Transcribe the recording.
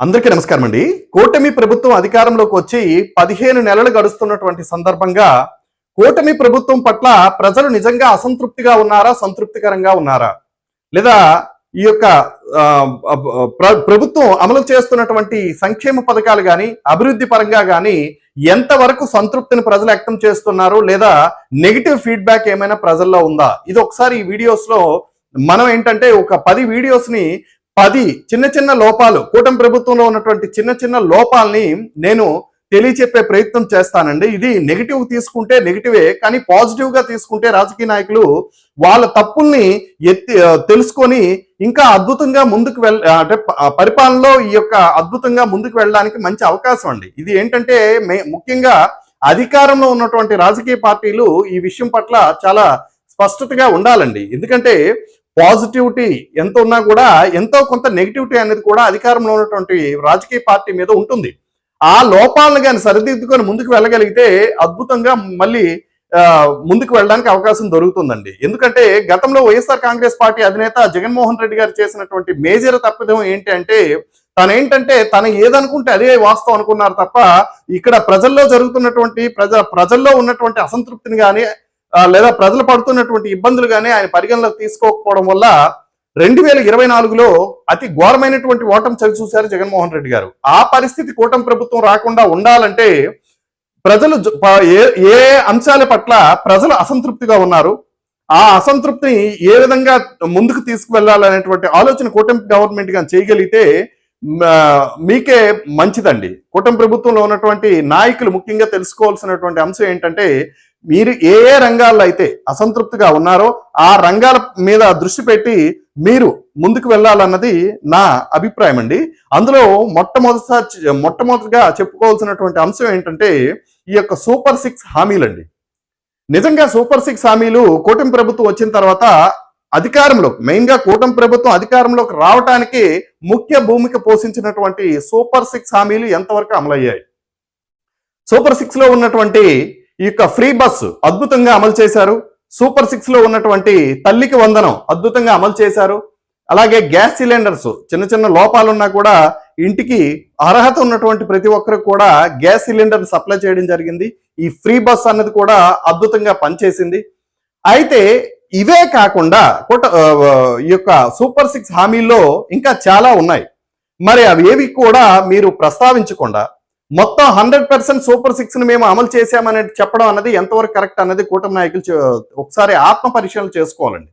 అందరికీ నమస్కారం అండి. కూటమి ప్రభుత్వం అధికారంలోకి వచ్చి 15 నెలలు గడుస్తున్నటువంటి సందర్భంగా కూటమి ప్రభుత్వం పట్ల ప్రజలు నిజంగా అసంతృప్తిగా ఉన్నారా, సంతృప్తికరంగా ఉన్నారా? లేదా ఈ యొక్క ప్రభుత్వం అమలు చేస్తున్నటువంటి సంక్షేమ పథకాలు కానీ, అభివృద్ధి పరంగా కానీ ఎంతవరకు సంతృప్తిని ప్రజలు వ్యక్తం చేస్తున్నారు, లేదా నెగిటివ్ ఫీడ్బ్యాక్ ఏమైనా ప్రజల్లో ఉందా? ఇది ఒకసారి ఈ వీడియోస్ లో మనం ఏంటంటే ఒక 10 వీడియోస్ ని 10 చిన్న చిన్న లోపాలు, కూటమి ప్రభుత్వంలో ఉన్నటువంటి చిన్న చిన్న లోపాలని నేను తెలియచెప్పే ప్రయత్నం చేస్తానండి. ఇది నెగిటివ్ తీసుకుంటే నెగిటివే, కానీ పాజిటివ్ గా తీసుకుంటే రాజకీయ నాయకులు వాళ్ళ తప్పుల్ని తెలుసుకొని ఇంకా అద్భుతంగా ముందుకు అంటే పరిపాలనలో ఈ యొక్క అద్భుతంగా ముందుకు వెళ్ళడానికి మంచి అవకాశం అండి. ఇది ఏంటంటే ముఖ్యంగా అధికారంలో ఉన్నటువంటి రాజకీయ పార్టీలు ఈ విషయం పట్ల చాలా స్పష్టతగా ఉండాలండి. ఎందుకంటే పాజిటివిటీ ఎంత ఉన్నా కూడా ఎంతో కొంత నెగిటివిటీ అనేది కూడా అధికారంలో ఉన్నటువంటి రాజకీయ పార్టీ మీద ఉంటుంది. ఆ లోపాలను కానీ సరిదిద్దుకొని ముందుకు వెళ్ళగలిగితే అద్భుతంగా మళ్ళీ ముందుకు వెళ్ళడానికి అవకాశం దొరుకుతుందండి. ఎందుకంటే గతంలో వైఎస్ఆర్ కాంగ్రెస్ పార్టీ అధినేత జగన్మోహన్ రెడ్డి గారు చేసినటువంటి మేజర్ తప్పిదం ఏంటి అంటే తను ఏదనుకుంటే అదే వాస్తవం అనుకున్నారు తప్ప ఇక్కడ ప్రజల్లో జరుగుతున్నటువంటి ప్రజల్లో ఉన్నటువంటి అసంతృప్తిని కానీ లేదా ప్రజలు పడుతున్నటువంటి ఇబ్బందులు కానీ ఆయన పరిగణలోకి తీసుకోకపోవడం వల్ల 2024లో అతి ఘోరమైనటువంటి ఓటమి చవి చూశారు జగన్మోహన్ రెడ్డి గారు. ఆ పరిస్థితి కూటమి ప్రభుత్వం రాకుండా ఉండాలంటే ప్రజలు ఏ అంశాల పట్ల ప్రజలు అసంతృప్తిగా ఉన్నారు, ఆ అసంతృప్తిని ఏ విధంగా ముందుకు తీసుకువెళ్ళాలనేటువంటి ఆలోచన కూటమి గవర్నమెంట్ గా చేయగలిగితే మీకే మంచిదండి. కూటమి ప్రభుత్వంలో ఉన్నటువంటి నాయకులు ముఖ్యంగా తెలుసుకోవాల్సినటువంటి అంశం ఏంటంటే మీరు ఏ రంగాల్లో అయితే అసంతృప్తిగా ఉన్నారో ఆ రంగాల మీద దృష్టి పెట్టి మీరు ముందుకు వెళ్ళాలన్నది నా అభిప్రాయం అండి. అందులో మొట్టమొదటిగా చెప్పుకోవాల్సినటువంటి అంశం ఏంటంటే ఈ యొక్క సూపర్ 6 హామీలండి. నిజంగా సూపర్ 6 హామీలు కూటమి ప్రభుత్వం వచ్చిన తర్వాత మెయిన్ గా కూటమి ప్రభుత్వం అధికారంలోకి రావడానికి ముఖ్య భూమిక పోషించినటువంటి సూపర్ 6 హామీలు ఎంతవరకు అమలయ్యాయి? సూపర్ 6 లో ఉన్నటువంటి ఈ యొక్క ఫ్రీ బస్సు అద్భుతంగా అమలు చేశారు. సూపర్ 6 లో ఉన్నటువంటి తల్లికి వందనం అద్భుతంగా అమలు చేశారు. అలాగే గ్యాస్ సిలిండర్స్ చిన్న చిన్న లోపాలున్నా కూడా ఇంటికి అర్హత ఉన్నటువంటి ప్రతి ఒక్కరికి కూడా గ్యాస్ సిలిండర్ సప్లై చేయడం జరిగింది. ఈ ఫ్రీ బస్ అన్నది కూడా అద్భుతంగా పనిచేసింది. అయితే ఇవే కాకుండా ఈ యొక్క సూపర్ 6 హామీల్లో ఇంకా చాలా ఉన్నాయి. మరి అవి ఏవి కూడా మీరు ప్రస్తావించకుండా మొత్తం 100% సూపర్ 6 ని మేము అమలు చేశామని చెప్పడం అన్నది ఎంతవరకు కరెక్ట్ అన్నది కూటమి నాయకులు ఒకసారి ఆత్మ పరిశీలన చేసుకోవాలండి.